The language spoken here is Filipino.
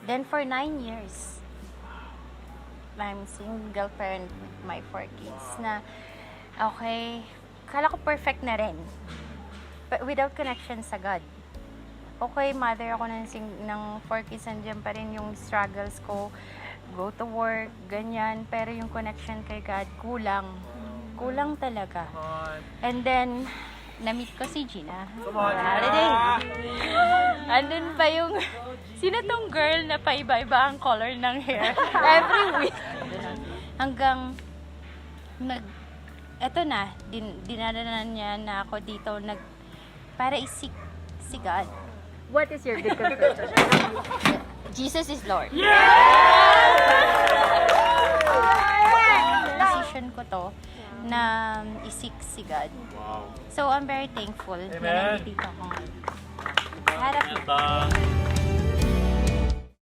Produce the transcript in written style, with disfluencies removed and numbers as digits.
Then for 9 years, I'm single parent with my 4 kids na, okay, kala ko perfect na rin. But without connection sa God. Okay, mother ako ng 4 kids, nandiyan pa rin yung struggles ko, go to work, ganyan, pero yung connection kay God, kulang talaga. And then, na-meet ko si Gina. Holiday. Andun pa yung, sino tong girl na paiba-iba ang color ng hair every week. Hanggang, eto na, dinadanan niya na ako dito, para isik si God. What is your big confession? Jesus is Lord. Decision ko to na isik si God. Wow. So, I'm very thankful na Amen. nandito ako. Harap Ito.